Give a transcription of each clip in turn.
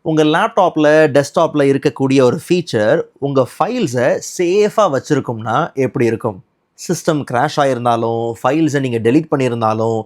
உங்கள் லேப்டாப்பில் டெஸ்க்டாப்பில் இருக்கக்கூடிய ஒரு ஃபீச்சர் உங்கள் ஃபைல்ஸை சேஃபாக வச்சுருக்கும்னா எப்படி இருக்கும்? சிஸ்டம் கிராஷ் ஆகிருந்தாலும், ஃபைல்ஸை நீங்கள் டெலீட் பண்ணியிருந்தாலும்,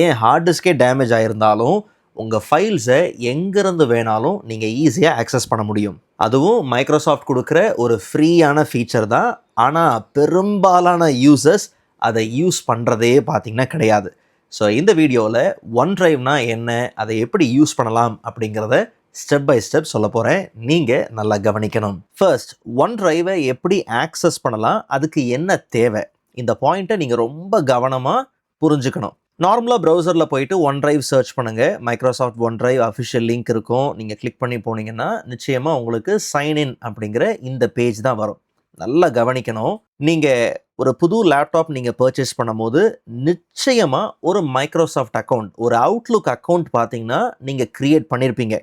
ஏன் ஹார்ட் டிஸ்கே டேமேஜ் ஆகிருந்தாலும் உங்கள் ஃபைல்ஸை எங்கேருந்து வேணாலும் நீங்கள் ஈஸியாக ஆக்சஸ் பண்ண முடியும். அதுவும் மைக்ரோசாஃப்ட் கொடுக்குற ஒரு ஃப்ரீயான ஃபீச்சர் தான். ஆனால் பெரும்பாலான யூசர்ஸ் அதை யூஸ் பண்ணுறதே பார்த்திங்கன்னா கிடையாது. ஸோ இந்த வீடியோவில் ஒன் ட்ரைவ்னா என்ன, அதை எப்படி யூஸ் பண்ணலாம் அப்படிங்கிறத ஸ்டெப் பை ஸ்டெப் சொல்ல போகிறேன். நீங்கள் நல்லா கவனிக்கணும். ஃபர்ஸ்ட், ஒன் ட்ரைவை எப்படி ஆக்சஸ் பண்ணலாம், அதுக்கு என்ன தேவை, இந்த பாயிண்ட்டை நீங்கள் ரொம்ப கவனமாக புரிஞ்சுக்கணும். நார்மலாக ப்ரௌசரில் போயிட்டு ஒன் ட்ரைவ் சர்ச் பண்ணுங்கள். Microsoft one drive official link இருக்கும். நீங்கள் கிளிக் பண்ணி போனீங்கன்னா நிச்சயமாக உங்களுக்கு சைன்இன் அப்படிங்கிற இந்த பேஜ் தான் வரும். நல்லா கவனிக்கணும். நீங்கள் ஒரு புது லேப்டாப் நீங்கள் பர்ச்சேஸ் பண்ணும் போது நிச்சயமாக ஒரு மைக்ரோசாஃப்ட் அக்கௌண்ட், ஒரு அவுட்லுக் அக்கௌண்ட் பார்த்தீங்கன்னா நீங்கள் க்ரியேட் பண்ணியிருப்பீங்க.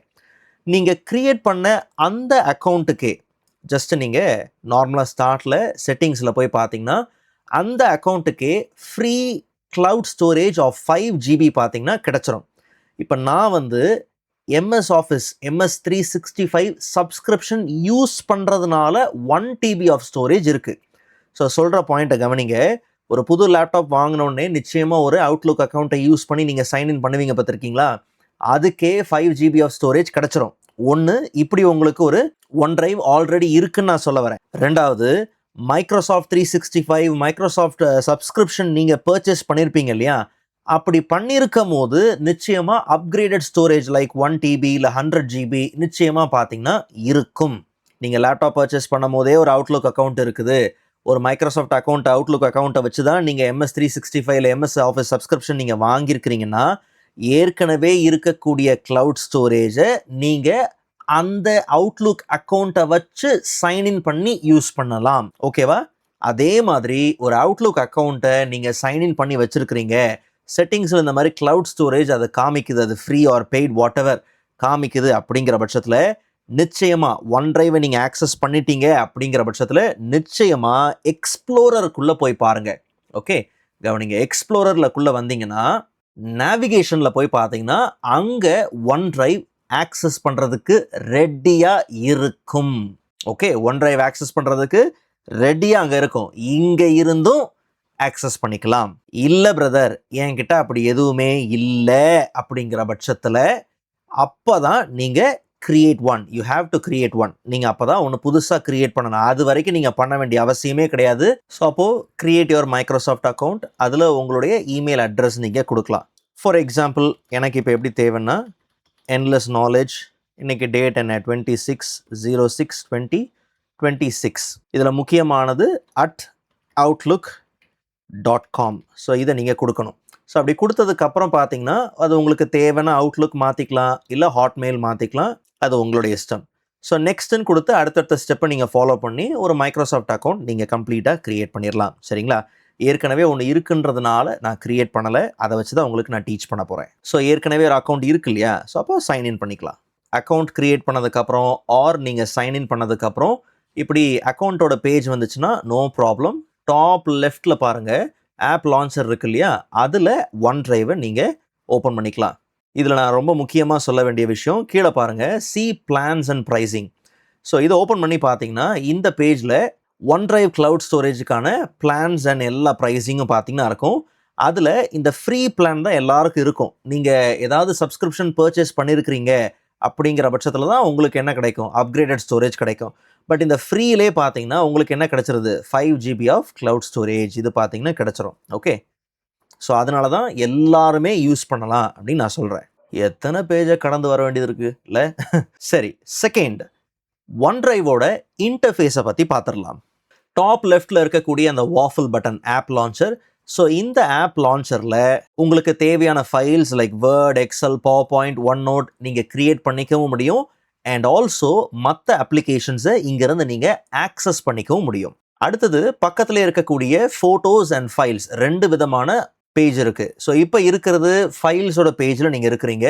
நீங்கள் க்ரியேட் பண்ண அந்த அக்கௌண்ட்டுக்கே ஜஸ்ட்டு நீங்கள் நார்மலாக ஸ்டார்ட்டில் செட்டிங்ஸில் போய் பார்த்தீங்கன்னா அந்த அக்கௌண்ட்டுக்கே free cloud storage of 5 GB பார்த்தீங்கன்னா கிடச்சிரும். இப்போ நான் MS office MS 365 subscription use பண்ணுறதுனால 1 TB ஆஃப் ஸ்டோரேஜ் இருக்குது. ஸோ சொல்கிற பாயிண்ட்டை கவனிங்க. ஒரு புது லேப்டாப் வாங்கினோடனே நிச்சயமாக ஒரு அவுட்லுக் அக்கௌண்ட்டை யூஸ் பண்ணி நீங்கள் சைன்இன் பண்ணுவீங்க பார்த்துருக்கீங்களா? அதுக்கே 5 GB ஆஃப் ஸ்டோரேஜ் கிடச்சிரும். ஒன்று, இப்படி உங்களுக்கு ஒரு ஒன் ட்ரைவ் ஆல்ரெடி இருக்குன்னு நான் சொல்ல வரேன். ரெண்டாவது, மைக்ரோசாஃப்ட் 365 மைக்ரோசாஃப்ட் சப்ஸ்கிரிப்ஷன் நீங்கள் பர்ச்சேஸ் பண்ணியிருப்பீங்க இல்லையா? அப்படி பண்ணியிருக்கும் போது நிச்சயமாக அப்கிரேடட் ஸ்டோரேஜ் லைக் 1 TB இல்லை 100 GB நிச்சயமாக பார்த்தீங்கன்னா இருக்கும். நீங்கள் லேப்டாப் பர்ச்சேஸ் பண்ணும் போதே ஒரு அவுட்லுக் அக்கௌண்ட் இருக்குது, ஒரு மைக்ரோசாஃப்ட் அக்கௌண்ட் அவுட்லுக் அக்கௌண்ட்டை வச்சு தான் நீங்கள் MS 365 இல்லை MS ஆஃபீஸ் சப்ஸ்கிரிப்ஷன் நீங்கள் வாங்கியிருக்கிறீங்கன்னா ஏற்கனவே இருக்கக்கூடிய க்ளவுட் ஸ்டோரேஜை நீங்கள் அந்த அவுட்லுக் அக்கௌண்ட்டை வச்சு சைன்இன் பண்ணி யூஸ் பண்ணலாம். ஓகேவா? அதே மாதிரி ஒரு அவுட்லுக் அக்கௌண்ட்டை நீங்கள் சைன்இன் பண்ணி வச்சுருக்கிறீங்க, செட்டிங்ஸில் இந்த மாதிரி க்ளவுட் ஸ்டோரேஜ் அதை காமிக்குது, அது free R paid what ever காமிக்குது. அப்படிங்கிற பட்சத்தில் நிச்சயமாக ஒன் ட்ரைவை நீங்கள் ஆக்சஸ் பண்ணிட்டீங்க. அப்படிங்கிற பட்சத்தில் நிச்சயமாக எக்ஸ்ப்ளோரருக்குள்ளே போய் பாருங்கள். ஓகே, கவனிங்க. எக்ஸ்ப்ளோரருக்குள்ளே வந்தீங்கன்னா நேவிகேஷனில் போய் பார்த்தீங்கன்னா அங்கே ஒன் ட்ரைவ் ஆக்சஸ் பண்ணுறதுக்கு ரெடியாக இருக்கும். ஓகே, ஒன் ட்ரைவ் ஆக்சஸ் பண்ணுறதுக்கு ரெடியாக அங்கே இருக்கும். இங்கே இருந்தும் ஆக்சஸ் பண்ணிக்கலாம். இல்லை பிரதர், என்கிட்ட அப்படி எதுவுமே இல்லை அப்படிங்கிற பட்சத்தில் அப்போ தான் நீங்கள் create one. You have to create one. நீங்கள் அப்போ தான் ஒன்று புதுசாக கிரியேட் பண்ணணும். அது வரைக்கும் நீங்கள் பண்ண வேண்டிய அவசியமே கிடையாது. ஸோ அப்போது கிரியேட் யுவர் மைக்ரோசாஃப்ட் அக்கௌண்ட். அதில் உங்களுடைய இமெயில் அட்ரஸ் நீங்கள் கொடுக்கலாம். ஃபார் எக்ஸாம்பிள், எனக்கு இப்போ எப்படி தேவைன்னா என்லெஸ் நாலேஜ், இன்றைக்கி டேட் என்ன 26/06/2026. இதில் முக்கியமானது @outlook.com. ஸோ இதை நீங்கள் கொடுக்கணும். ஸோ அப்படி கொடுத்ததுக்கப்புறம் பார்த்தீங்கன்னா அது உங்களுக்கு தேவைன்னா அவுட்லுக் மாற்றிக்கலாம், இல்லை ஹாட்மெயில் மாற்றிக்கலாம். அது உங்களுடைய இஷ்டம். ஸோ நெக்ஸ்ட்டுன்னு கொடுத்து அடுத்தடுத்த ஸ்டெப்பை நீங்கள் ஃபாலோ பண்ணி ஒரு மைக்ரோசாஃப்ட் அக்கௌண்ட் நீங்கள் கம்ப்ளீட்டாக க்ரியேட் பண்ணிடலாம். சரிங்களா? ஏற்கனவே ஒன்று இருக்குன்றதுனால நான் க்ரியேட் பண்ணலை, அதை வச்சு தான் உங்களுக்கு நான் டீச் பண்ண போகிறேன். ஸோ ஏற்கனவே ஒரு அக்கௌண்ட் இருக்கு இல்லையா? ஸோ அப்போ சைன்இன் பண்ணிக்கலாம். அக்கௌண்ட் க்ரியேட் பண்ணதுக்கப்புறம் ஆர் நீங்கள் சைன்இன் பண்ணதுக்கப்புறம் இப்படி அக்கௌண்ட்டோட பேஜ் வந்துச்சுன்னா நோ ப்ராப்ளம். டாப் லெஃப்டில் பாருங்கள், ஆப் லான்ச்சர் இருக்கு இல்லையா? அதில் ஒன் ட்ரைவை நீங்கள் ஓப்பன் பண்ணிக்கலாம். இதில் நான் ரொம்ப முக்கியமாக சொல்ல வேண்டிய விஷயம், கீழே பாருங்கள், see plans and pricing. So இதை ஓப்பன் பண்ணி பார்த்தீங்கன்னா இந்த பேஜில் ஒன் ட்ரைவ் க்ளவுட் ஸ்டோரேஜுக்கான பிளான்ஸ் அண்ட் எல்லா ப்ரைஸிங்கும் பார்த்தீங்கன்னா இருக்கும். அதில் இந்த ஃப்ரீ பிளான் தான் எல்லாருக்கும் இருக்கும். நீங்கள் ஏதாவது சப்ஸ்கிரிப்ஷன் பர்ச்சேஸ் பண்ணியிருக்கிறீங்க அப்படிங்கிற பட்சத்தில் தான் உங்களுக்கு என்ன கிடைக்கும், அப்கிரேடட் ஸ்டோரேஜ் கிடைக்கும். பட் இந்த ஃப்ரீலே பார்த்தீங்கன்னா உங்களுக்கு என்ன கிடச்சிருது, 5 GB ஆஃப் க்ளவுட் ஸ்டோரேஜ் இது பார்த்தீங்கன்னா கிடச்சிரும். ஓகே, ஸோ அதனால தான் எல்லாருமே யூஸ் பண்ணலாம் அப்படின்னு நான் சொல்கிறேன். எத்தனை பேஜை கடந்து வர வேண்டியது இருக்குது இல்லை? சரி, செகண்ட், ஒன் ட்ரைவோட இன்டர்ஃபேஸை பற்றி பார்த்துடலாம். டாப் லெஃப்டில் இருக்கக்கூடிய அந்த waffle button app launcher. So இந்த ஆப் லான்ச்சரில் உங்களுக்கு தேவையான files like Word, XL, power point, one note நீங்கள் க்ரியேட் பண்ணிக்கவும் முடியும். அண்ட் ஆல்சோ மற்ற அப்ளிகேஷன்ஸை இங்கேருந்து நீங்கள் ஆக்சஸ் பண்ணிக்கவும் முடியும். அடுத்தது பக்கத்தில் இருக்கக்கூடிய ஃபோட்டோஸ் அண்ட் ஃபைல்ஸ், 2 விதமான பேஜ் இருக்குது. ஸோ இப்போ இருக்கிறது ஃபைல்ஸோட பேஜில் நீங்கள் இருக்கிறீங்க.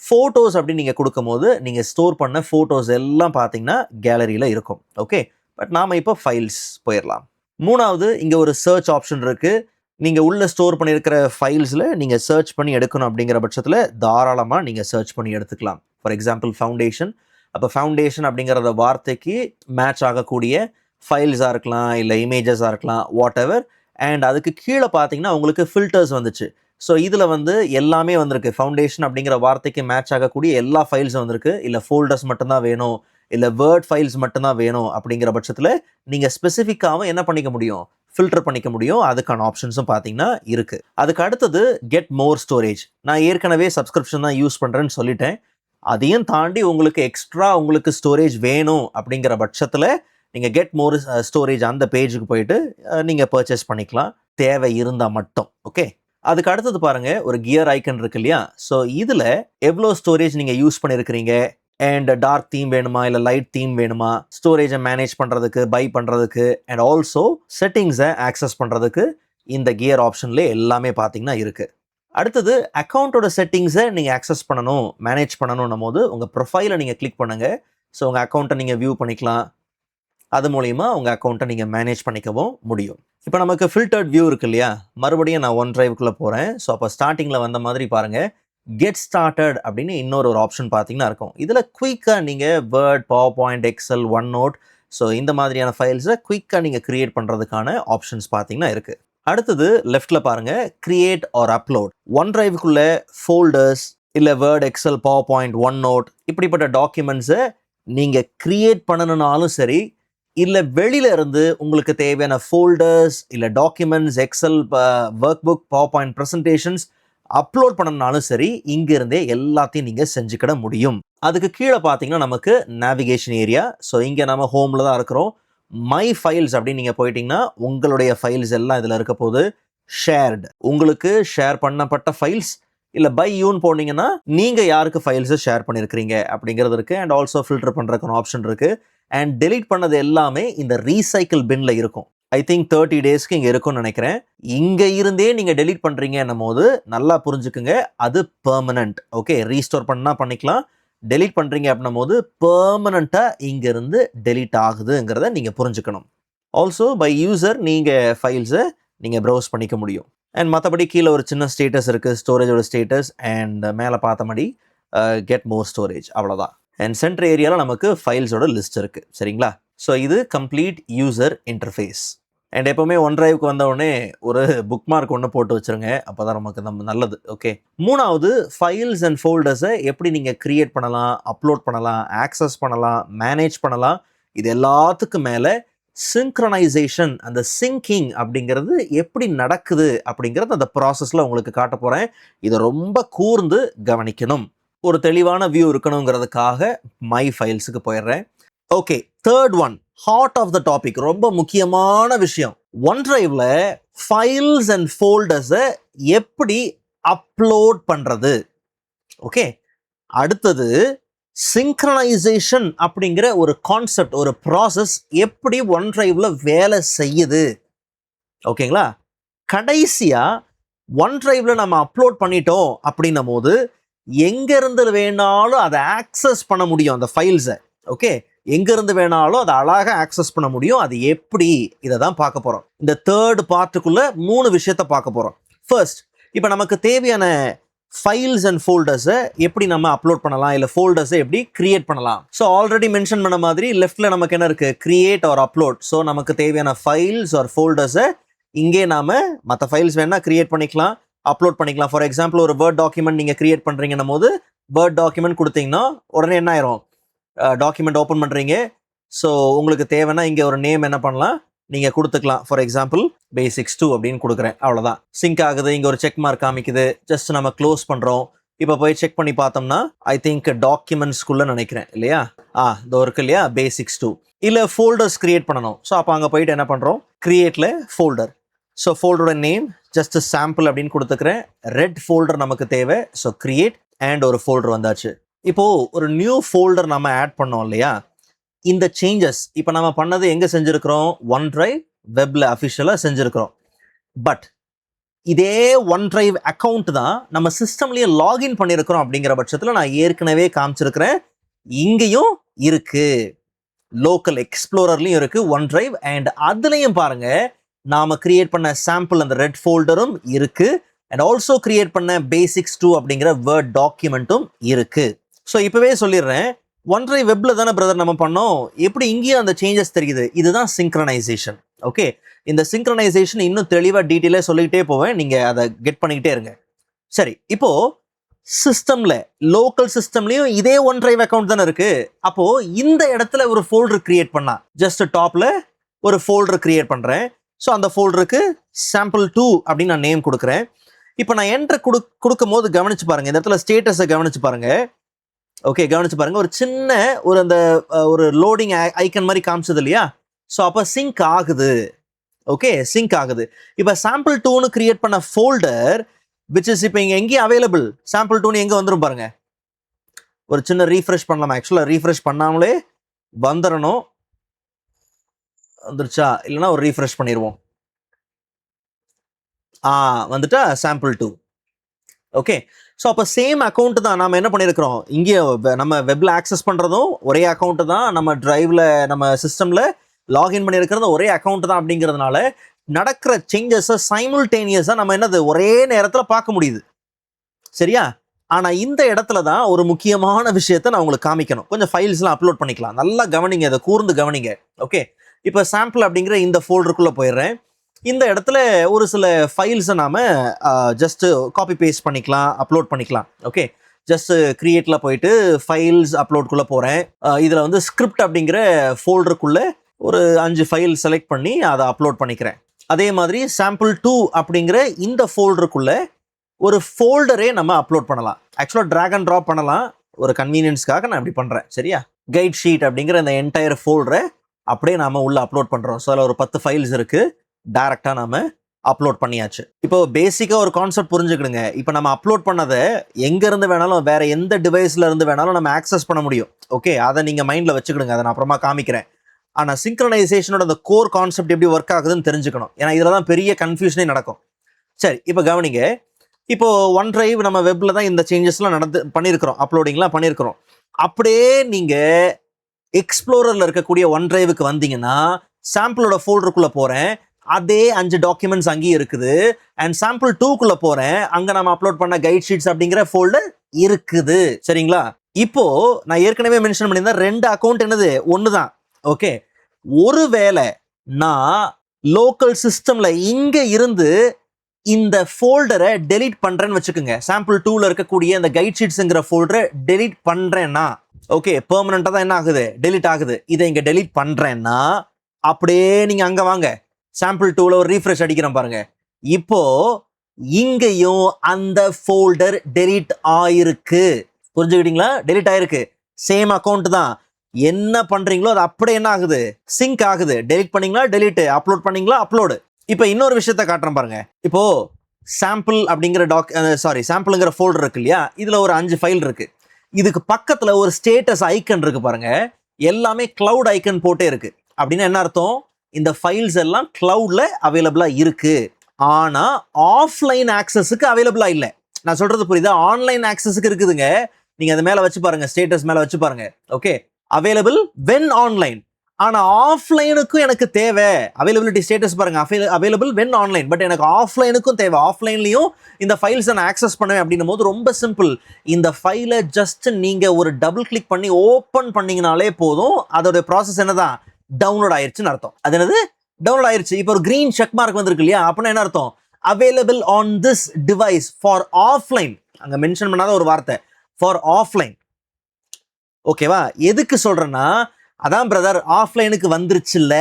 ஃபோட்டோஸ் அப்படின்னு நீங்கள் கொடுக்கும்போது நீங்கள் ஸ்டோர் பண்ண ஃபோட்டோஸ் எல்லாம் பார்த்தீங்கன்னா கேலரியில் இருக்கும். ஓகே, பட் நாம் இப்போ ஃபைல்ஸ் போயிடலாம். மூணாவது, இங்கே ஒரு சர்ச் ஆப்ஷன் இருக்குது. நீங்கள் உள்ளே ஸ்டோர் பண்ணியிருக்கிற ஃபைல்ஸில் நீங்கள் சர்ச் பண்ணி எடுக்கணும் அப்படிங்கிற பட்சத்தில் தாராளமாக நீங்கள் சர்ச் பண்ணி எடுத்துக்கலாம். ஃபார் எக்ஸாம்பிள் ஃபவுண்டேஷன் அப்போ ஃபவுண்டேஷன் அப்படிங்கிற வார்த்தைக்கு மேட்ச் ஆகக்கூடிய ஃபைல்ஸாக இருக்கலாம், இல்லை இமேஜஸாக இருக்கலாம், வாட் எவர். அண்ட் அதுக்கு கீழே பார்த்தீங்கன்னா உங்களுக்கு ஃபில்டர்ஸ் வந்துச்சு. ஸோ இதில் வந்து எல்லாமே வந்திருக்கு. ஃபவுண்டேஷன் அப்படிங்கிற வார்த்தைக்கு மேட்ச் ஆகக்கூடிய எல்லா ஃபைல்ஸும் வந்திருக்கு. இல்லை ஃபோல்டர்ஸ் மட்டும்தான் வேணும், இல்லை வேர்ட் ஃபைல்ஸ் மட்டும்தான் வேணும் அப்படிங்கிற பட்சத்தில் நீங்கள் ஸ்பெசிஃபிக்காகவும் என்ன பண்ணிக்க முடியும், ஃபில்டர் பண்ணிக்க முடியும். அதுக்கான ஆப்ஷன்ஸும் பார்த்தீங்கன்னா இருக்குது. அதுக்கு அடுத்தது கெட் மோர் ஸ்டோரேஜ். நான் ஏற்கனவே சப்ஸ்கிரிப்ஷன் தான் யூஸ் பண்ணுறேன்னு சொல்லிட்டேன். அதையும் தாண்டி உங்களுக்கு எக்ஸ்ட்ரா உங்களுக்கு ஸ்டோரேஜ் வேணும் அப்படிங்கிற பட்சத்தில் நீங்கள் கெட் மோர் ஸ்டோரேஜ் அந்த பேஜுக்கு போயிட்டு நீங்கள் பர்ச்சேஸ் பண்ணிக்கலாம், தேவை இருந்தால் மட்டும். ஓகே, அதுக்கு அடுத்தது பாருங்கள், ஒரு கியர் ஐக்கன் இருக்கு இல்லையா? ஸோ இதில் எவ்வளோ ஸ்டோரேஜ் நீங்கள் யூஸ் பண்ணியிருக்கிறீங்க, அண்ட் டார்க் தீம் வேணுமா இல்லை லைட் தீம் வேணுமா, ஸ்டோரேஜை மேனேஜ் பண்ணுறதுக்கு, பை பண்ணுறதுக்கு, அண்ட் ஆல்சோ செட்டிங்ஸை ஆக்சஸ் பண்ணுறதுக்கு இந்த கியர் ஆப்ஷன்லேயே எல்லாமே பார்த்தீங்கன்னா இருக்குது. அடுத்தது அக்கௌண்ட்டோட செட்டிங்ஸை நீங்கள் ஆக்சஸ் பண்ணணும், மேனேஜ் பண்ணணும்னும் போது உங்கள் ப்ரொஃபைலை நீங்கள் கிளிக் பண்ணுங்கள். ஸோ உங்கள் அக்கௌண்ட்டை நீங்கள் வியூ பண்ணிக்கலாம், அது மூலிமா உங்கள் அக்கௌண்ட்டை நீங்கள் மேனேஜ் பண்ணிக்கவும் முடியும். இப்போ நமக்கு ஃபில்டர்ட் வியூ இருக்கு இல்லையா? மறுபடியும் நான் ஒன் டிரைவுக்குள்ளே போகிறேன். ஸோ அப்போ ஸ்டார்டிங்கில் வந்த மாதிரி பாருங்கள், கெட் ஸ்டார்டட் அப்படின்னு இன்னொரு ஆப்ஷன் பார்த்தீங்கன்னா இருக்கும். இதில் குயிக்காக நீங்கள் Word, PowerPoint, Excel, OneNote, so இந்த மாதிரியான ஃபைல்ஸை குயிக்காக நீங்கள் க்ரியேட் பண்ணுறதுக்கான ஆப்ஷன்ஸ் பார்த்தீங்கன்னா இருக்குது. அடுத்தது லெஃப்ட்டில் பாருங்கள், கிரியேட் ஆர் அப்லோட். ஒன் டிரைவுக்குள்ளே ஃபோல்டர்ஸ் இல்லை word, XL, power point, one note இப்படிப்பட்ட டாக்குமெண்ட்ஸை நீங்கள் க்ரியேட் பண்ணணுன்னாலும் சரி, இல்லை வெளியில இருந்து உங்களுக்கு தேவையான ஃபோல்டர்ஸ் இல்லை documents, excel, work book, power point presentations upload பண்ணணும்னாலும் சரி, இங்கிருந்தே எல்லாத்தையும் நீங்கள் செஞ்சுக்கிட முடியும். அதுக்கு கீழே பார்த்தீங்கன்னா நமக்கு நேவிகேஷன் ஏரியா. ஸோ இங்கே நம்ம ஹோமில் தான் இருக்கிறோம். மை ஃபைல்ஸ் அப்படின்னு நீங்கள் போயிட்டீங்கன்னா உங்களுடைய ஃபைல்ஸ் எல்லாம் இதில் இருக்க போது. ஷேர்டு, உங்களுக்கு ஷேர் பண்ணப்பட்ட ஃபைல்ஸ், இல்லை பை யூன்னு போனீங்கன்னா நீங்கள் யாருக்கு ஃபைல்ஸை ஷேர் பண்ணியிருக்கிறீங்க அப்படிங்கிறது இருக்குது. அண்ட் ஆல்சோ ஃபில்டர் பண்ணுறதுக்கான ஆப்ஷன் இருக்குது. அண்ட் டெலீட் பண்ணது எல்லாமே இந்த ரீசைக்கிள் பின்ல இருக்கும். ஐ திங்க் 30 டேஸ்க்கு இங்கே இருக்கும்னு நினைக்கிறேன். இங்கே இருந்தே நீங்கள் டெலீட் பண்ணுறீங்கன்னும் போது நல்லா புரிஞ்சுக்குங்க, அது பெர்மனண்ட். ஓகே, ரீஸ்டோர் பண்ணால் பண்ணிக்கலாம். டெலீட் பண்ணுறீங்க அப்படின்னும் போது பெர்மனண்ட்டாக இங்கேருந்து டெலீட் ஆகுதுங்கிறத நீங்கள் புரிஞ்சுக்கணும். ஆல்சோ பை யூசர் நீங்கள் ஃபைல்ஸை நீங்கள் ப்ரௌஸ் பண்ணிக்க முடியும். அண்ட் மற்றபடி கீழே ஒரு சின்ன ஸ்டேட்டஸ் இருக்குது, ஸ்டோரேஜோட ஸ்டேட்டஸ். அண்ட் மேலே பார்த்தபடி கெட் மோர் ஸ்டோரேஜ், அவ்வளோதான். அண்ட் சென்டர் ஏரியாவில் நமக்கு ஃபைல்ஸோட லிஸ்ட் இருக்குது. சரிங்களா? ஸோ இது கம்ப்ளீட் யூசர் இன்டர்ஃபேஸ். அண்ட் எப்போவுமே ஒன் டிரைவுக்கு வந்தவுடனே ஒரு புக் மார்க் ஒன்று போட்டு வச்சுருங்க, அப்போ தான் நமக்கு நல்லது. ஓகே, மூணாவது ஃபைல்ஸ் அண்ட் ஃபோல்டர்ஸை எப்படி நீங்கள் க்ரியேட் பண்ணலாம், அப்லோட் பண்ணலாம், ஆக்சஸ் பண்ணலாம், மேனேஜ் பண்ணலாம். இது எல்லாத்துக்கும் மேலே சிங்க்ரனைசேஷன், அந்த சிங்கிங் அப்படிங்கிறது எப்படி நடக்குது அப்படிங்கிறது அந்த ப்ராசஸில் உங்களுக்கு காட்ட போகிறேன். இதை ரொம்ப கூர்ந்து கவனிக்கணும். ஒரு தெளிவான வியூ இருக்கணுங்கிறதுக்காக மை ஃபைல்ஸுக்கு போயிடுறேன். Okay, third one, heart of the topic, ரொம்ப முக்கியமான விஷயம். ஒன் டிரைவ்ல ஃபைல்ஸ் அண்ட் ஃபோல்டர்ஸை எப்படி அப்லோட் பண்ணுறது. ஓகே, அடுத்தது சிங்க்ரனைசேஷன் அப்படிங்கிற ஒரு கான்செப்ட், ஒரு ப்ராசஸ் எப்படி ஒன் டிரைவ்ல வேலை செய்யுது. ஓகேங்களா? கடைசியாக ஒன் டிரைவ்ல நம்ம அப்லோட் பண்ணிட்டோம் அப்படின்னும் போது எங்கேருந்து வேணாலும் அதை ஆக்சஸ் பண்ண முடியும் அந்த ஃபைல்ஸை. ஓகே, எங்கேருந்து வேணாலும் அதை அழகாக ஆக்சஸ் பண்ண முடியும். அது எப்படி, இதை தான் பார்க்க போகிறோம். இந்த தேர்ட் பார்ட்டுக்குள்ளே 3 விஷயத்தை பார்க்க போகிறோம். ஃபர்ஸ்ட், இப்போ நமக்கு தேவையான ஃபைல்ஸ் அண்ட் ஃபோல்டர்ஸை எப்படி நம்ம அப்லோட் பண்ணலாம், இல்லை ஃபோல்டர்ஸை எப்படி கிரியேட் பண்ணலாம். ஸோ ஆல்ரெடி மென்ஷன் பண்ண மாதிரி லெஃப்ட்டில் நமக்கு என்ன இருக்குது, கிரியேட் ஆர் அப்லோட். ஸோ நமக்கு தேவையான ஃபைல்ஸ் ஆர் ஃபோல்டர்ஸை இங்கே நாம் மற்ற ஃபைல்ஸ் வேணால் கிரியேட் பண்ணிக்கலாம், அப்லோட் பண்ணிக்கலாம். ஃபார் எக்ஸாம்பிள், ஒரு வேர்ட் டாக்குமெண்ட் நீங்கள் கிரியேட் பண்ணுறீங்கன்னும் போது வேர்ட் டாக்குமெண்ட் கொடுத்தீங்கன்னா உடனே என்ன ஆயிரும், டாக்குமெண்ட் ஓப்பன் பண்ணுறீங்க. ஸோ உங்களுக்கு தேவைன்னா இங்கே ஒரு நேம் என்ன பண்ணலாம், நீங்கள் கொடுத்துக்கலாம். ஃபார் எக்ஸாம்பிள் பேசிக்ஸ் 2 அப்படின்னு கொடுக்குறேன், அவ்வளோதான். சிங்க் ஆகுது, இங்கே ஒரு செக் மார்க் காமிக்குது, ஜஸ்ட் நம்ம க்ளோஸ் பண்ணுறோம். இப்போ போய் செக் பண்ணி பார்த்தோம்னா ஐ திங்க் டாக்குமெண்ட்ஸ்குள்ளே நினைக்கிறேன் இல்லையா, இதோ இருக்கு இல்லையா, பேசிக்ஸ் 2. இல்லை ஃபோல்டர்ஸ் கிரியேட் பண்ணணும். ஸோ அப்போ அங்கே போயிட்டு என்ன பண்ணுறோம், கிரியேட்டில் ஃபோல்டர். ஸோ ஃபோல்டரோட நேம் ஜஸ்ட் சாம்பிள் அப்படின்னு கொடுத்துக்கிறேன். ரெட் ஃபோல்டர் நமக்கு தேவை. ஸோ கிரியேட் அண்ட் ஒரு ஃபோல்டர் வந்தாச்சு. இப்போது ஒரு நியூ ஃபோல்டர் நம்ம ஆட் பண்ணோம் இல்லையா, இந்த சேஞ்சஸ் இப்போ நம்ம பண்ணது எங்கே செஞ்சுருக்கிறோம், ஒன் டிரைவ் வெப்பில் அஃபிஷியலாக செஞ்சுருக்கிறோம். பட் இதே ஒன் டிரைவ் அக்கௌண்ட் தான் நம்ம சிஸ்டம்லேயே லாகின் பண்ணியிருக்கிறோம். அப்படிங்கிற பட்சத்தில் நான் ஏற்கனவே காமிச்சிருக்கிறேன், இங்கேயும் இருக்குது, லோக்கல் எக்ஸ்ப்ளோரர்லையும் இருக்குது ஒன் டிரைவ். அண்ட் அதுலேயும் பாருங்கள், நாம் கிரியேட் பண்ண சாம்பிள் அந்த ரெட் ஃபோல்டரும் இருக்குது. அண்ட் ஆல்சோ கிரியேட் பண்ண பேசிக்ஸ் 2 அப்படிங்கிற வேர்ட் டாக்குமெண்ட்டும் இருக்குது. ஸோ இப்போவே சொல்லிடுறேன், OneDrive வெப்ல தானே பிரதர் நம்ம பண்ணோம், எப்படி இங்கேயும் அந்த சேஞ்சஸ் தெரியுது? இதுதான் சிங்க்ரனைசேஷன். ஓகே, இந்த சிங்க்ரனைசேஷன் இன்னும் தெளிவாக டீட்டெயிலாக சொல்லிக்கிட்டே போவேன், நீங்கள் அதை கெட் பண்ணிக்கிட்டே இருங்க. சரி, இப்போ சிஸ்டம்ல லோக்கல் சிஸ்டம்லயும் இதே OneDrive அக்கௌண்ட் தானே இருக்கு. அப்போ இந்த இடத்துல ஒரு ஃபோல்டர் கிரியேட் பண்ணா, ஜஸ்ட் டாப்ல ஒரு ஃபோல்டர் கிரியேட் பண்றேன். ஸோ அந்த ஃபோல்டருக்கு sample2 அப்படின்னு நான் நேம் கொடுக்குறேன். இப்போ நான் என்டர் கொடுக்கும் போது கவனிச்சு பாருங்க, இந்த இடத்துல ஸ்டேட்டஸை கவனிச்சு பாருங்க. ஓகே, கவனிச்சு பாருங்க, ஒரு சின்ன ஒரு அந்த ஒரு லோடிங் ஐக்கன் மாதிரி காமிச்சது இல்லையா? ஸோ அப்போ சிங்க் ஆகுது. ஓகே, சிங்க் ஆகுது. இப்போ sample2ன்னு கிரியேட் பண்ண ஃபோல்டர் which is இப்போ இங்கே எங்கேயும் அவைலபிள், sample2ன்னு எங்கே வந்துடும் பாருங்க. ஒரு சின்ன ரீஃப்ரெஷ் பண்ணலாமா? ஆக்சுவலாக ரீஃப்ரெஷ் பண்ணாமலே வந்துடணும். வந்துருச்சா? இல்லைன்னா ஒரு ரீஃப்ரெஷ் பண்ணிடுவோம். வந்துட்டா sample2. ஓகே, ஸோ அப்போ சேம் அக்கௌண்ட் தான் நாம் என்ன பண்ணியிருக்கிறோம், இங்கே நம்ம வெப்பில் ஆக்சஸ் பண்ணுறதும் ஒரே அக்கௌண்ட்டு தான், நம்ம டிரைவில் நம்ம சிஸ்டமில் லாகின் பண்ணியிருக்கிறதும் ஒரே அக்கௌண்ட் தான். அப்படிங்கிறதுனால நடக்கிற சேஞ்சஸை சைமல்டேனியஸாக நம்ம என்னது ஒரே நேரத்தில் பார்க்க முடியுது. சரியா? ஆனால் இந்த இடத்துல தான் ஒரு முக்கியமான விஷயத்தை நான் உங்களுக்கு காமிக்கணும். கொஞ்சம் ஃபைல்ஸ்லாம் அப்லோட் பண்ணிக்கலாம். நல்லா கவனிங்க, அதை கூர்ந்து கவனிங்க. ஓகே, இப்போ சாம்பிள் அப்படிங்கிற இந்த ஃபோல்டருக்குள்ளே போயிடுறேன். இந்த இடத்துல ஒரு சில ஃபைல்ஸை நாம் ஜஸ்ட்டு காப்பி பேஸ்ட் பண்ணிக்கலாம், அப்லோட் பண்ணிக்கலாம். ஓகே, ஜஸ்ட் கிரியேட்டில் போயிட்டு ஃபைல்ஸ் அப்லோட்குள்ளே போகிறேன். இதில் வந்து ஸ்கிரிப்ட் அப்படிங்கிற ஃபோல்டருக்குள்ளே ஒரு 5 ஃபைல் செலக்ட் பண்ணி அதை அப்லோட் பண்ணிக்கிறேன். அதே மாதிரி sample2 அப்படிங்கிற இந்த ஃபோல்டருக்குள்ளே ஒரு ஃபோல்டரே நம்ம அப்லோட் பண்ணலாம். ஆக்சுவலாக ட்ராக் அண்ட் ட்ராப் பண்ணலாம், ஒரு கன்வீனியன்ஸ்க்காக நான் இப்படி பண்ணுறேன். சரியா? கைட் ஷீட் அப்படிங்கிற இந்த என்டையர் ஃபோல்டரை அப்படியே நாம் உள்ளே அப்லோட் பண்ணுறோம். ஸோ அதில் ஒரு 10 ஃபைல்ஸ் இருக்குது, டைரெக்டாக நாம் அப்லோட் பண்ணியாச்சு. இப்போ பேசிக்காக ஒரு கான்செப்ட் புரிஞ்சுக்கிடுங்க. இப்போ நம்ம அப்லோட் பண்ணதை எங்கேருந்து வேணாலும், வேறு எந்த டிவைஸில் இருந்து வேணாலும் நம்ம ஆக்சஸ் பண்ண முடியும். ஓகே, அதை நீங்கள் மைண்டில் வச்சுக்கிடுங்க, அதை நான் அப்புறமா காமிக்கிறேன். ஆனால் சிங்க்ரனைசேஷனோட அந்த கோர் கான்செப்ட் எப்படி ஒர்க் ஆகுதுன்னு தெரிஞ்சுக்கணும். ஏன்னா இதில் தான் பெரிய கன்ஃபியூஷனே நடக்கும். சரி, இப்போ கவனிங்க. இப்போ OneDrive நம்ம வெப்பில் தான் இந்த சேஞ்சஸ்லாம் பண்ணியிருக்கிறோம், அப்லோடிங்லாம் பண்ணியிருக்கிறோம். அப்படியே நீங்கள் எக்ஸ்ப்ளோரரில் இருக்கக்கூடிய OneDriveக்கு வந்தீங்கன்னா சாம்பிளோட ஃபோல்டருக்குள்ளே போகிறேன், அதே 5 டாக்குமெண்ட்ஸ் அங்கேயும் இருக்குது. அண்ட் sample2க்குள்ளே போகிறேன், அங்கே நம்ம அப்லோட் பண்ண கைட் ஷீட்ஸ் அப்படிங்கிற ஃபோல்டர் இருக்குது. சரிங்களா? இப்போ நான் ஏற்கனவே மென்ஷன் பண்ணியிருந்தேன், 2 அக்கௌண்ட் என்னது ஒன்று தான். ஓகே, ஒருவேளை நான் லோக்கல் சிஸ்டம்ல இங்க இருந்து இந்த ஃபோல்டரை டெலீட் பண்றேன்னு வச்சுக்கோங்க, sample2ல இருக்கக்கூடிய இந்த கைட் ஷீட்ஸ்ங்கிற ஃபோல்டரை டெலீட் பண்றேன்னா, ஓகே, பெர்மனண்டா தான் என்ன ஆகுது, டெலீட் ஆகுது. இதை இங்க டெலீட் பண்றேன்னா அப்படியே நீங்க அங்க வாங்க, sample2ல ஒரு ரீஃப்ரெஷ் அடிக்கிறேன் பாருங்க. இப்போ இங்கேயும் அந்த ஃபோல்டர் டெலீட் ஆயிருக்கு. புரிஞ்சுக்கிட்டீங்களா? டெலீட் ஆயிருக்கு. சேம் அக்கௌண்ட் தான். என்ன பண்றீங்களோ அது அப்படியே என்ன ஆகுது, சிங்க் ஆகுது. டெலிட் பண்ணீங்களா டெலிட், அப்லோட் பண்ணீங்களா அப்லோடு. இப்போ இன்னொரு விஷயத்த காட்டுறேன் பாருங்க. இப்போ சாம்பிள் அப்படிங்கிற சாம்பிள்ங்கிற ஃபோல்டர் இருக்கு இல்லையா, இதுல ஒரு 5 ஃபைல் இருக்கு. இதுக்கு பக்கத்துல ஒரு ஸ்டேட்டஸ் ஐக்கன் இருக்கு பாருங்க, எல்லாமே கிளவுட் ஐக்கன் போட்டே இருக்கு. அப்படின்னா என்ன அர்த்தம், இந்த ஃபைல்ஸ் எல்லாம் கிளவுட்ல அவைலபிளா இருக்கு. ஆனா ஆஃப்லைன் ஆக்சஸுக்கு அவைலபிளா இல்லை. நான் சொல்றது புரியுதா? ஆன்லைன் ஆக்சஸுக்கு இருக்குதுங்க. நீங்க அது மேல வச்சு பாருங்க, ஸ்டேட்டஸ் மேல வச்சு பாருங்க. Okay, available when online. ஆனா ஆஃப்லைனுக்கும் எனக்கு தேவை, அவைலபிலிட்டி ஸ்டேட்டஸ் பாருங்க, அவைலபிள் வென் ஆன்லைன். பட் எனக்கு ஆஃப்லைனுக்கும் தேவை, ஆஃப்லைன்லயும் இந்த ஃபைல்ஸை நான் ஆக்சஸ் பண்ணுவேன். அப்படின்னும் போது ரொம்ப சிம்பிள். இந்த ஃபைலை ஜஸ்ட் நீங்க ஒரு டபுள் கிளிக் பண்ணி ஓப்பன் பண்ணீங்கனாலே போதும், அதோட ப்ராசஸ் என்னதான், டவுன்லோட் ஆயிருச்சுன்னு அர்த்தம். அது என்னது, டவுன்லோட் ஆயிருச்சு. இப்போ ஒரு கிரீன் செக் மார்க் வந்திருக்கு இல்லையா, அப்படின்னா என்ன அர்த்தம், available on this device for offline. அங்க மென்ஷன் பண்ணாத ஒரு வார்த்தை, ஃபார் ஆஃப்லைன். ஓகேவா? எதுக்கு சொல்றேன்னா, அதான் பிரதர் ஆஃப்லைனுக்கு வந்துருச்சுல்ல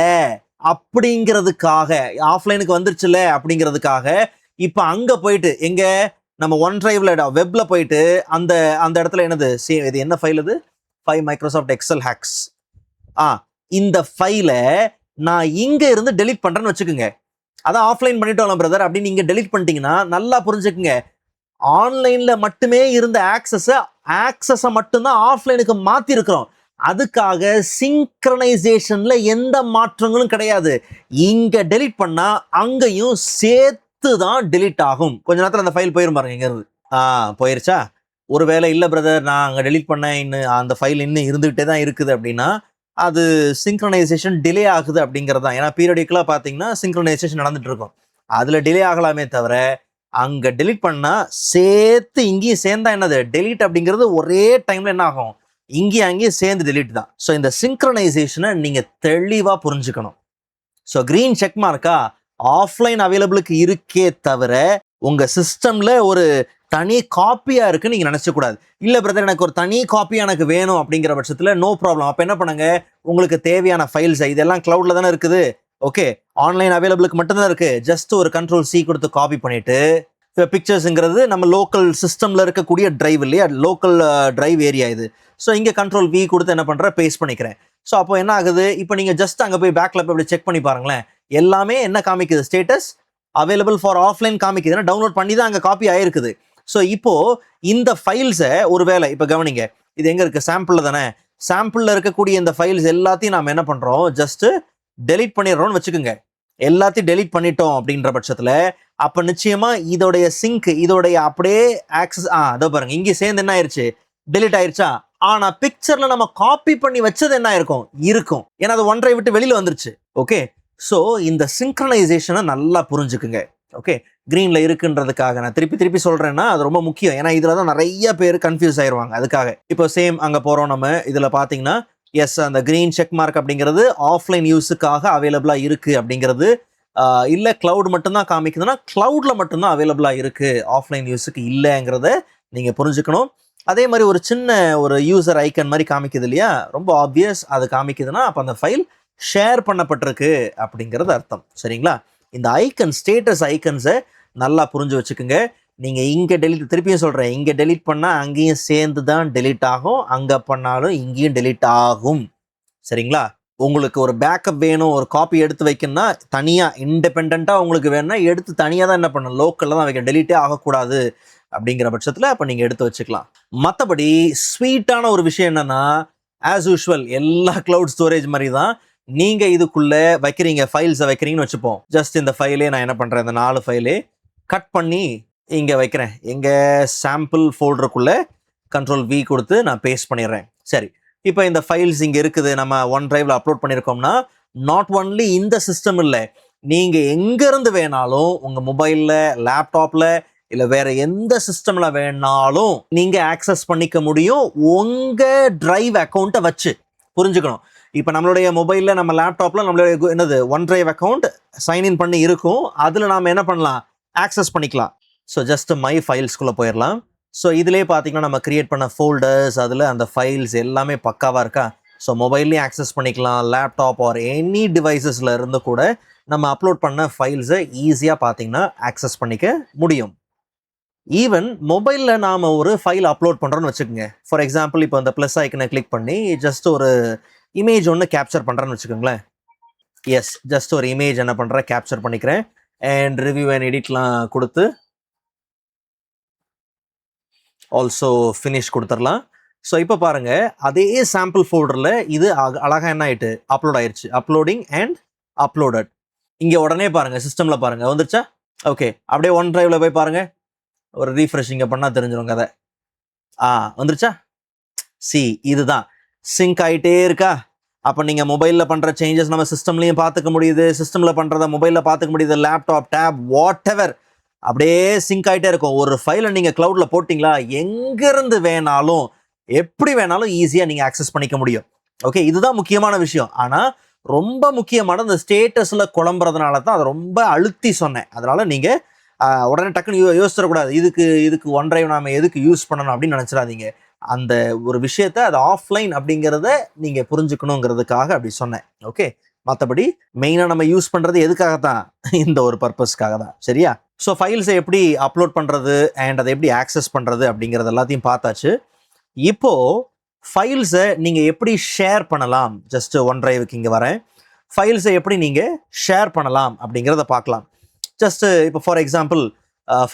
அப்படிங்கிறதுக்காக, ஆஃப்லைனுக்கு வந்துருச்சுல்ல அப்படிங்கிறதுக்காக இப்போ அங்க போயிட்டு எங்க நம்ம OneDriveல வெப்ல போயிட்டு அந்த அந்த இடத்துல என்னது, இது என்ன ஃபைல், இது 5 மைக்ரோசாஃப்ட் எக்ஸல் ஹேக்ஸ். இந்த ஃபைலை நான் இங்க இருந்து டெலீட் பண்றேன்னு வச்சுக்கோங்க. அதான் ஆஃப்லைன் பண்ணிட்டோம் பிரதர் அப்படின்னு நீங்க டெலீட் பண்ணிட்டீங்கன்னா, நல்லா புரிஞ்சுக்குங்க, ஆன்லைன்ல மட்டுமே இருந்த ஆக்சஸை மட்டும்தான் ஆஃப்லைனுக்கு மாத்தி இருக்கிறோம். அதுக்காக சிங்க்ரனைசேஷன்ல எந்த மாற்றங்களும் கிடையாது. இங்க டெலீட் பண்ணா அங்கேயும் சேர்த்து தான் டெலீட் ஆகும். கொஞ்ச நேரத்தில் அந்த ஃபைல் போயிரும் பாருங்க, எங்க இருந்து போயிருச்சா. ஒருவேளை இல்லை பிரதர் நான் அங்கே டெலீட் பண்ணேன், இன்னும் அந்த ஃபைல் இன்னும் இருந்துகிட்டே தான் இருக்குது அப்படின்னா அது சிங்க்ரனைசேஷன் டிலே ஆகுது அப்படிங்கிறது தான். ஏன்னா பீரியடிக்கலாக பார்த்தீங்கன்னா சிங்க்ரனைசேஷன் நடந்துட்டு இருக்கும், அதில் டிலே ஆகலாமே தவிர அங்கே டெலீட் பண்ணால் சேர்த்து இங்கேயும் சேர்ந்தா என்னது, டெலீட் அப்படிங்கிறது ஒரே டைமில் என்ன ஆகும், இங்கேயும் அங்கேயும் சேர்ந்து delete தான். ஸோ இந்த சிங்க்ரனைசேஷனை நீங்கள் தெளிவாக புரிஞ்சுக்கணும். ஸோ க்ரீன் செக் மார்க்கா ஆஃப்லைன் அவைலபிளுக்கு இருக்கே தவிர உங்கள் சிஸ்டமில் ஒரு தனி காப்பியாக இருக்குன்னு நீங்கள் நினச்சக்கூடாது. இல்லை பிரதர், எனக்கு ஒரு தனி காப்பி எனக்கு வேணும் அப்படிங்கிற பட்சத்தில் நோ ப்ராப்ளம். அப்போ என்ன பண்ணுங்க, உங்களுக்கு தேவையான ஃபைல்ஸை இதெல்லாம் க்ளவுடில் தானே இருக்குது. ஓகே, ஆன்லைன் அவைலபிளுக்கு மட்டும்தான் இருக்குது. ஜஸ்ட் ஒரு Ctrl+C கொடுத்து காப்பி பண்ணிவிட்டு, இப்போ பிக்சர்ஸுங்கிறது நம்ம லோக்கல் சிஸ்டமில் இருக்கக்கூடிய ட்ரைவ் இல்லையா, லோக்கல் ட்ரைவ் ஏரியா இது. ஸோ இங்கே Ctrl+V கொடுத்து என்ன பண்ணுறேன், பேஸ்ட் பண்ணிக்கிறேன். ஸோ அப்போ என்ன ஆகுது, இப்போ நீங்கள் ஜஸ்ட் அங்கே போய் பேக்கில் போய் இப்படி செக் பண்ணி பாருங்களேன், எல்லாமே என்ன காமிக்குது, ஸ்டேட்டஸ் அவைலபிள் ஃபார் ஆஃப்லைன் காமிக்குதுன்னா டவுன்லோட் பண்ணி தான் அங்கே காப்பி ஆயிருக்குது. ஸோ இப்போ இந்த ஃபைல்ஸை ஒரு வேலை இப்போ கவனிங்க, இது எங்கே இருக்குது, சாம்பிளில் தானே. சாம்பிளில் இருக்கக்கூடிய இந்த ஃபைல்ஸ் எல்லாத்தையும் நாம் என்ன பண்ணுறோம், ஜஸ்ட்டு டெலீட் பண்ணிடுறோம்னு வச்சுக்கோங்க. எல்லாத்தையும் டெலீட் பண்ணிட்டோம் அப்படின்ற பட்சத்தில் அப்போ நிச்சயமாக இதோடைய சிங்க், இதோடைய அப்படியே ஆக்சஸ் அதோ பாருங்க, இங்கே சேர்ந்து என்ன ஆயிடுச்சு, டெலீட் ஆயிடுச்சா. ஆனால் பிக்சரில் நம்ம காப்பி பண்ணி வச்சது என்ன இருக்கும். ஏன்னா அது ஒன்றை விட்டு வெளியில் வந்துருச்சு. ஓகே, ஸோ இந்த சிங்க்ரனைசேஷனை நல்லா புரிஞ்சுக்குங்க. ஓகே, க்ரீனில் இருக்குன்றதுக்காக நான் திருப்பி சொல்கிறேன்னா அது ரொம்ப முக்கியம். ஏன்னா இதில் தான் நிறைய பேர் கன்ஃபியூஸ் ஆயிடுவாங்க. அதுக்காக இப்போ சேம் அங்கே போகிறோம் நம்ம. இதில் பார்த்தீங்கன்னா எஸ், அந்த க்ரீன் செக் மார்க் அப்படிங்கிறது ஆஃப்லைன் யூஸுக்காக அவைலபிளாக இருக்குது அப்படிங்கிறது. இல்லை க்ளவுட் மட்டும்தான் காமிக்குதுன்னா க்ளவுடில் மட்டும்தான் அவைலபிளாக இருக்குது, ஆஃப்லைன் யூஸுக்கு இல்லைங்கிறத நீங்கள் புரிஞ்சுக்கணும். அதே மாதிரி ஒரு சின்ன ஒரு யூசர் ஐக்கன் மாதிரி காமிக்குது இல்லையா, ரொம்ப ஆப்வியஸ். அது காமிக்குதுன்னா அப்போ அந்த ஃபைல் ஷேர் பண்ணப்பட்டிருக்கு அப்படிங்கிறது அர்த்தம். சரிங்களா? இந்த ஐக்கன், ஸ்டேட்டஸ் ஐக்கன்ஸை நல்லா புரிஞ்சு வச்சுக்கோங்க. நீங்கள் இங்கே டெலிட், திருப்பியும் சொல்கிறேன், இங்கே டெலிட் பண்ணால் அங்கேயும் சேர்ந்து தான் டெலிட் ஆகும், அங்கே பண்ணாலும் இங்கேயும் டெலிட் ஆகும். சரிங்களா? உங்களுக்கு ஒரு பேக்கப் வேணும், ஒரு காப்பி எடுத்து வைக்கணும்னா தனியாக இண்டிபெண்ட்டாக உங்களுக்கு வேணும்னா எடுத்து தனியாக தான் என்ன பண்ணணும், லோக்கலில் தான் வைக்கணும், டெலிட்டே ஆகக்கூடாது. அப்படிங்கிற பட்சத்தில் அப்போ நீங்கள் எடுத்து வச்சுக்கலாம். மற்றபடி ஸ்வீட்டான ஒரு விஷயம் என்னென்னா, ஆஸ் யூஷுவல் எல்லா க்ளவுட் ஸ்டோரேஜ் மாதிரி தான் நீங்கள் இதுக்குள்ளே வைக்கிறீங்க, ஃபைல்ஸை வைக்கிறீங்கன்னு வச்சுப்போம். ஜஸ்ட் இந்த ஃபைலே நான் என்ன பண்ணுறேன், இந்த 4 ஃபைலே கட் பண்ணி இங்கே வைக்கிறேன். எங்கள் சாம்பிள் ஃபோல்டருக்குள்ளே Ctrl+V கொடுத்து நான் பேஸ்ட் பண்ணிடுறேன். சரி, இப்போ இந்த ஃபைல்ஸ் இங்கே இருக்குது, நம்ம ஒன் ட்ரைவில் அப்லோட் பண்ணியிருக்கோம்னா நாட் ஒன்லி இந்த சிஸ்டம் இல்லை, நீங்கள் எங்கேருந்து வேணாலும் உங்கள் மொபைலில், லேப்டாப்பில், இல்லை வேற எந்த சிஸ்டமில் வேணாலும் நீங்கள் ஆக்சஸ் பண்ணிக்க முடியும் உங்கள் ட்ரைவ் அக்கௌண்ட்டை வச்சு. புரிஞ்சுக்கணும். இப்போ நம்மளுடைய மொபைலில், நம்ம லேப்டாப்பில் நம்மளுடைய என்னது ஒன் ட்ரைவ் அக்கௌண்ட் சைன்இன் பண்ணி இருக்கும், அதில் நாம் என்ன பண்ணலாம், ஆக்சஸ் பண்ணிக்கலாம். ஸோ ஜஸ்ட் மை ஃபைல்ஸ்குள்ளே போயிடலாம். ஸோ இதிலே பார்த்தீங்கன்னா நம்ம கிரியேட் பண்ண ஃபோல்டர்ஸ், அதில் அந்த ஃபைல்ஸ் எல்லாமே பக்காவாக இருக்கா. ஸோ மொபைல்லையும் ஆக்சஸ் பண்ணிக்கலாம், லேப்டாப் ஆர் எனி டிவைசஸில் இருந்து கூட நம்ம அப்லோட் பண்ண ஃபைல்ஸை ஈஸியாக பார்த்தீங்கன்னா ஆக்சஸ் பண்ணிக்க முடியும். ஈவன் மொபைலில் நாம் ஒரு ஃபைல் அப்லோட் பண்ணுறோன்னு வச்சுக்கோங்க. ஃபார் எக்ஸாம்பிள் இப்போ அந்த ப்ளஸ் ஐக்கனை கிளிக் பண்ணி ஜஸ்ட் ஒரு இமேஜ் ஒன்று கேப்சர் பண்ணுறேன்னு வச்சுக்கோங்களேன். எஸ், ஜஸ்ட் ஒரு இமேஜ் என்ன பண்ணுறேன், கேப்சர் பண்ணிக்கிறேன். அண்ட் ரிவ்யூ அண்ட் எடிட்லாம் கொடுத்து ஆல்சோ ஃபினிஷ் கொடுத்துடலாம். ஸோ இப்போ பாருங்கள், அதே சாம்பிள் ஃபோல்டரில் இது அழகாக என்ன ஆகிட்டு அப்லோட் ஆயிடுச்சு. Uploading and uploaded. இங்கே உடனே பாருங்கள், சிஸ்டமில் பாருங்கள் வந்துருச்சா. ஓகே, அப்படியே ஒன் ட்ரைவில் போய் பாருங்கள், ஒரு ரீஃப்ரெஷிங்கை பண்ணால் தெரிஞ்சிடும் கதை. வந்துருச்சா. இதுதான் சிங்க் ஆகிட்டே இருக்கா. அப்போ நீங்கள் மொபைலில் பண்ணுற சேஞ்சஸ் நம்ம சிஸ்டம்லேயும் பார்த்துக்க முடியுது, சிஸ்டமில் பண்ணுறத மொபைலில் பார்த்துக்க முடியுது, லேப்டாப், டேப், வாட் எவர் அப்படியே சிங்க் ஆகிட்டே இருக்கும். ஒரு ஃபைலை நீங்கள் க்ளவுடில் போட்டிங்களா, எங்கேருந்து வேணாலும் எப்படி வேணாலும் ஈஸியாக நீங்கள் ஆக்சஸ் பண்ணிக்க முடியும். ஓகே, இதுதான் முக்கியமான விஷயம். ஆனால் ரொம்ப முக்கியமான இந்த ஸ்டேட்டஸில் குழம்புறதுனால தான் அதை ரொம்ப அழுத்தி சொன்னேன். அதனால் நீங்கள் உடனே டக்குன்னு யோசிச்சிடக்கூடாது, இதுக்கு ஒன் ட்ரைவ் நாம் எதுக்கு யூஸ் பண்ணணும் அப்படின்னு நினச்சிடாதீங்க. அந்த ஒரு விஷயத்த அது ஆஃப்லைன் அப்படிங்கிறத நீங்கள் புரிஞ்சுக்கணுங்கிறதுக்காக அப்படி சொன்னேன். ஓகே, மற்றபடி மெயினாக நம்ம யூஸ் பண்ணுறது எதுக்காகத்தான், இந்த ஒரு பர்பஸ்க்காக தான். சரியா? ஸோ ஃபைல்ஸை எப்படி அப்லோட் பண்ணுறது அண்ட் அதை எப்படி ஆக்சஸ் பண்ணுறது அப்படிங்கிறது எல்லாத்தையும் பார்த்தாச்சு. இப்போது ஃபைல்ஸை நீங்கள் எப்படி ஷேர் பண்ணலாம், ஜஸ்ட் ஒன் ட்ரைவுக்கு இங்கே வரேன். ஃபைல்ஸை எப்படி நீங்கள் ஷேர் பண்ணலாம் அப்படிங்கிறத பார்க்கலாம். ஜஸ்ட்டு இப்போ for example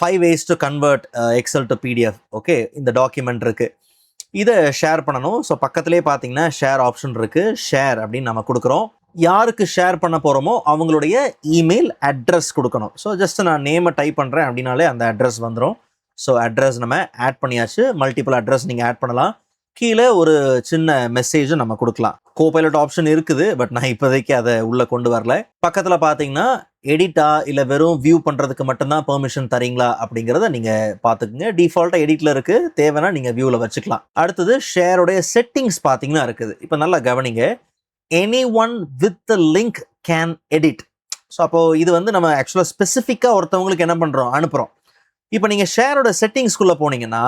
5 ways to convert Excel to PDF. Okay, இந்த டாக்குமெண்ட் இருக்குது, இதை ஷேர் பண்ணணும். ஸோ பக்கத்துலேயே பார்த்தீங்கன்னா ஷேர் ஆப்ஷன் இருக்குது. ஷேர் அப்படின்னு நம்ம கொடுக்குறோம். யாருக்கு ஷேர் பண்ண போகிறோமோ அவங்களுடைய இமெயில் அட்ரஸ் கொடுக்கணும். ஸோ ஜஸ்ட் நான் நேமை டைப் பண்ணுறேன் அப்படின்னாலே அந்த அட்ரஸ் வந்துடும். ஸோ அட்ரஸ் நம்ம ஆட் பண்ணியாச்சு. மல்டிபிள் அட்ரஸ் நீங்கள் ஆட் பண்ணலாம். கீழே ஒரு சின்ன மெசேஜை நம்ம கொடுக்கலாம். கோபைலட் ஆப்ஷன் இருக்குது, பட் நான் இப்போதைக்கு அதை உள்ளே கொண்டு வரல. பக்கத்தில் பார்த்தீங்கன்னா எடிட்டா இல்லை வெறும் வியூ பண்ணுறதுக்கு மட்டும்தான் பெர்மிஷன் தரீங்களா அப்படிங்கிறத நீங்கள் பார்த்துக்குங்க. டிஃபால்ட்டாக எடிட்டில் இருக்குது, தேவைன்னா நீங்கள் வியூவில் வச்சுக்கலாம். அடுத்தது ஷேரோடைய செட்டிங்ஸ் பார்த்தீங்கன்னா இருக்குது. இப்போ நல்லா கவனிங்க. Any one with link can edit. So அப்போது இது வந்து நம்ம ஆக்சுவலாக ஸ்பெசிஃபிக்காக ஒருத்தவங்களுக்கு என்ன பண்ணுறோம், அனுப்புகிறோம். இப்போ நீங்கள் ஷேரோட செட்டிங்ஸ்குள்ளே போனீங்கன்னா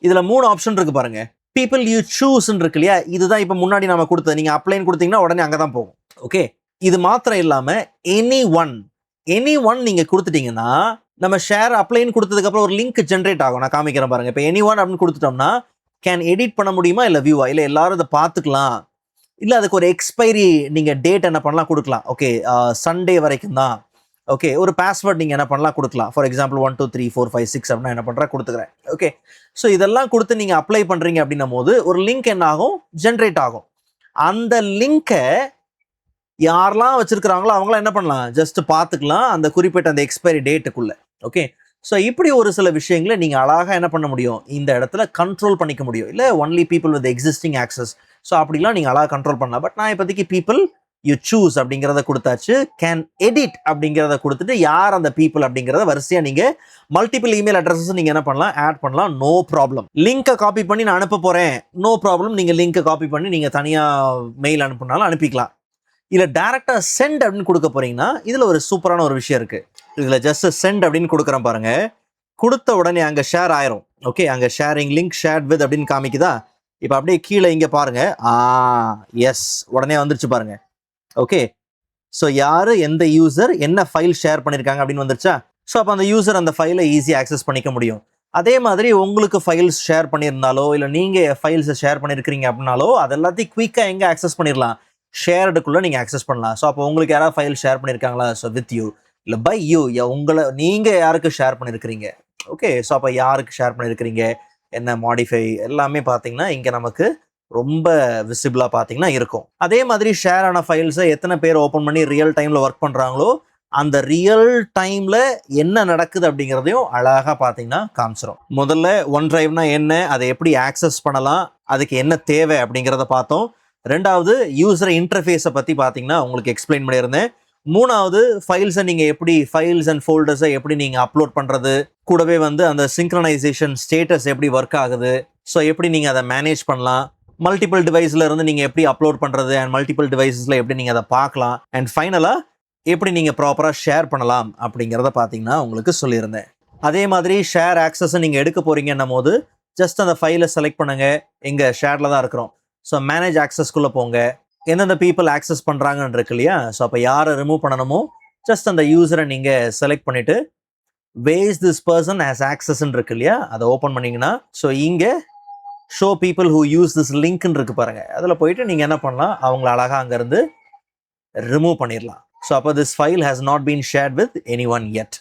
இதில் 3 ஆப்ஷன் இருக்குது பாருங்கள். பீப்புள் யூ சூஸ்ன்னு இருக்கு இல்லையா, இதுதான் இப்போ முன்னாடி நம்ம கொடுத்தது. நீங்கள் அப்ளைன்னு கொடுத்தீங்கன்னா உடனே அங்கே தான் போகும். ஓகே, இது மாத்திரம் இல்லாமல் எனி ஒன் நீங்கள் கொடுத்துட்டீங்கன்னா நம்ம ஷேர் அப்ளைன்னு கொடுத்ததுக்கப்புறம் ஒரு லிங்க் ஜென்ரேட் ஆகும். நான் காமிக்கிறேன் பாருங்கள். இப்போ எனி ஒன் அப்படின்னு கொடுத்துட்டோம்னா கேன் எடிட் பண்ண முடியுமா, இல்லை வியூவா, இல்லை எல்லாரும் இதை பார்த்துக்கலாம், இல்லை அதுக்கு ஒரு எக்ஸ்பைரி நீங்கள் டேட் என்ன பண்ணலாம் கொடுக்கலாம். ஓகே, சண்டே வரைக்கும் தான். ஓகே, ஒரு பாஸ்வேர்ட் நீங்கள் என்ன பண்ணலாம் கொடுக்கலாம். ஃபார் எக்ஸாம்பிள் 1 2 3 4 5 6 அப்படின்னா என்ன பண்ணுறேன் கொடுத்துக்கிறேன். ஓகே, ஸோ இதெல்லாம் கொடுத்து நீங்கள் அப்ளை பண்ணுறீங்க அப்படின்னும் போது ஒரு லிங்க் என்ன ஆகும், ஜென்ரேட் ஆகும். அந்த லிங்கை யாரெல்லாம் வச்சிருக்கிறாங்களோ அவங்களாம் என்ன பண்ணலாம், ஜஸ்ட் பார்த்துக்கலாம் அந்த குறிப்பிட்ட அந்த எக்ஸ்பைரி டேட்டுக்குள்ளே. ஓகே, ஸோ இப்படி ஒரு சில விஷயங்களை நீங்கள் அழகாக என்ன பண்ண முடியும், இந்த இடத்துல கண்ட்ரோல் பண்ணிக்க முடியும். இல்லை only people with existing access, so அப்படிலாம் நீங்கள் அழகாக கண்ட்ரோல் பண்ணலாம். பட் நான் இப்போதைக்கு பீப்புள் யூ சூஸ் அப்படிங்கிறத கொடுத்தாச்சு. கேன் எடிட் அப்படிங்கிறத கொடுத்துட்டு யார் அந்த பீப்புள் அப்படிங்கிறத வரிசையாக நீங்கள் மல்டிபிள் இமெயில் அட்ரஸஸ் நீங்கள் என்ன பண்ணலாம், ஆட் பண்ணலாம். No problem. லிங்கை காப்பி பண்ணி நான் அனுப்ப போகிறேன், நோ ப்ராப்ளம். நீங்கள் லிங்கை காப்பி பண்ணி நீங்கள் தனியாக மெயில் அனுப்புனாலும் அனுப்பிக்கலாம். இல்லை டேரெக்டாக சென்ட் அப்படின்னு கொடுக்க போகிறீங்கன்னா இதில் ஒரு சூப்பரான ஒரு விஷயம் இருக்குது. இதில் ஜஸ்ட் சென்ட் அப்படின்னு கொடுக்குறேன் பாருங்கள். கொடுத்த உடனே அங்கே ஷேர் ஆயிரும். ஓகே, அங்கே ஷேரிங் லிங்க் ஷேர்ட் வித் அப்படின்னு காமிக்குதா. இப்போ அப்படியே கீழே இங்கே பாருங்க, எஸ் உடனே வந்துருச்சு பாருங்க. ஓகே, ஸோ யார் எந்த யூசர் என்ன ஃபைல் ஷேர் பண்ணியிருக்காங்க அப்படின்னு வந்துருச்சா. ஸோ அப்போ அந்த யூசர் அந்த ஃபைலை ஈஸியாக ஆக்சஸ் பண்ணிக்க முடியும். அதே மாதிரி உங்களுக்கு ஃபைல்ஸ் ஷேர் பண்ணியிருந்தாலோ இல்லை நீங்கள் ஃபைல்ஸை ஷேர் பண்ணியிருக்கிறீங்க அப்படின்னாலோ அது எல்லாத்தையும் குயிக்காக எங்கே ஆக்சஸ் பண்ணிடலாம், ஷேர்டுக்குள்ளே நீங்கள் ஆக்சஸ் பண்ணலாம். ஸோ அப்போ உங்களுக்கு யாராவது ஃபைல் ஷேர் பண்ணியிருக்காங்களா, ஸோ வித் யூ இல்லை பை யூ, உங்களை நீங்கள் யாருக்கு ஷேர் பண்ணியிருக்கிறீங்க. ஓகே, ஸோ அப்போ யாருக்கு ஷேர் பண்ணியிருக்கிறீங்க, என்ன மாடிஃபை எல்லாமே பார்த்தீங்கன்னா இங்கே நமக்கு ரொம்ப விசிபிளாக பார்த்தீங்கன்னா இருக்கும். அதே மாதிரி ஷேர் ஆன ஃபைல்ஸை எத்தனை பேர் ஓப்பன் பண்ணி ரியல் டைமில் ஒர்க் பண்ணுறாங்களோ அந்த ரியல் டைமில் என்ன நடக்குது அப்படிங்கிறதையும் அழகாக பார்த்தீங்கன்னா காமிச்சிடும். முதல்ல ஒன் டிரைவ்னா என்ன, அதை எப்படி ஆக்சஸ் பண்ணலாம், அதுக்கு என்ன தேவை அப்படிங்கிறத பார்த்தோம். ரெண்டாவது யூசர் இன்டர்ஃபேஸை பற்றி பார்த்தீங்கன்னா உங்களுக்கு எக்ஸ்பிளைன் பண்ணியிருந்தேன். மூணாவது ஃபைல்ஸை நீங்கள் எப்படி ஃபைல்ஸ் அண்ட் ஃபோல்டர்ஸை எப்படி நீங்கள் அப்லோட் பண்ணுறது, கூடவே வந்து அந்த சிங்க்ரனைசேஷன் ஸ்டேட்டஸ் எப்படி ஒர்க் ஆகுது, ஸோ எப்படி நீங்கள் அதை மேனேஜ் பண்ணலாம், மல்டிபிள் டிவைஸில் இருந்து நீங்கள் எப்படி அப்லோட் பண்ணுறது அண்ட் மல்டிபிள் டிவைஸஸில் எப்படி நீங்கள் அதை பார்க்கலாம், அண்ட் ஃபைனலாக எப்படி நீங்கள் ப்ராப்பராக ஷேர் பண்ணலாம் அப்படிங்கிறத பார்த்தீங்கன்னா உங்களுக்கு சொல்லியிருந்தேன். அதே மாதிரி ஷேர் ஆக்சஸை நீங்கள் எடுக்க போகிறீங்கன்னும் போது ஜஸ்ட் அந்த ஃபைலை செலக்ட் பண்ணுங்கள். எங்கள் ஷேரில் தான் இருக்கிறோம். ஸோ மேனேஜ் ஆக்சஸ்க்குள்ளே போங்க. எந்தெந்த பீப்புள் ஆக்சஸ் பண்ணுறாங்கன்னு இருக்கு இல்லையா, ஸோ அப்போ யாரை ரிமூவ் பண்ணணுமோ ஜஸ்ட் அந்த யூஸரை நீங்கள் செலக்ட் பண்ணிவிட்டு வேஸ் திஸ் பர்சன் ஹேஸ் ஆக்சஸ்ன்னு இருக்கு இல்லையா, அதை ஓப்பன் பண்ணிங்கன்னா ஸோ இங்கே show people who use this லிங்க்னு இருக்கு பாருங்கள். அதில் போயிட்டு நீங்கள் என்ன பண்ணலாம், அவங்கள அழகாக அங்கேருந்து ரிமூவ் பண்ணிடலாம். ஸோ அப்போ this file has not been shirt with any one yet.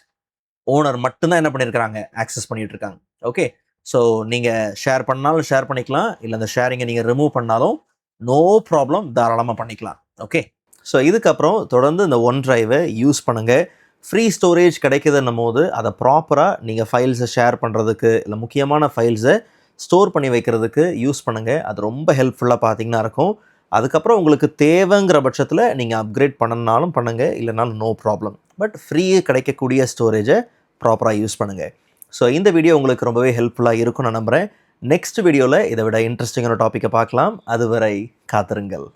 Owner மட்டும்தான் என்ன பண்ணியிருக்கிறாங்க, ஆக்சஸ் பண்ணிட்டு இருக்காங்க. ஓகே, ஸோ நீங்கள் ஷேர் பண்ணாலும் ஷேர் பண்ணிக்கலாம், இல்லை அந்த ஷேரிங்கை நீங்கள் ரிமூவ் பண்ணாலும் நோ ப்ராப்ளம், தாராளமாக பண்ணிக்கலாம். ஓகே, ஸோ இதுக்கப்புறம் தொடர்ந்து இந்த ஒன் டிரைவை யூஸ் பண்ணுங்கள். ஃப்ரீ ஸ்டோரேஜ் கிடைக்குதுன்னும் போது அதை ப்ராப்பராக நீங்கள் ஃபைல்ஸை ஷேர் பண்ணுறதுக்கு இல்லை முக்கியமான ஃபைல்ஸை ஸ்டோர் பண்ணி வைக்கிறதுக்கு யூஸ் பண்ணுங்கள். அது ரொம்ப ஹெல்ப்ஃபுல்லாக பார்த்தீங்கன்னா இருக்கும். அதுக்கப்புறம் உங்களுக்கு தேவைங்கிற பட்சத்தில் நீங்கள் அப்கிரேட் பண்ணனாலும் பண்ணுங்கள், இல்லைனாலும் நோ ப்ராப்ளம். பட் ஃப்ரீ கிடைக்கக்கூடிய ஸ்டோரேஜை ப்ராப்பராக யூஸ் பண்ணுங்கள். ஸோ இந்த வீடியோ உங்களுக்கு ரொம்பவே ஹெல்ப்ஃபுல்லாக இருக்கும்னு நான் நம்புகிறேன். நெக்ஸ்ட் வீடியோவில் இதை விட இன்ட்ரெஸ்டிங்கான டாப்பிக்கை பார்க்கலாம். அதுவரை காத்திருங்கள்.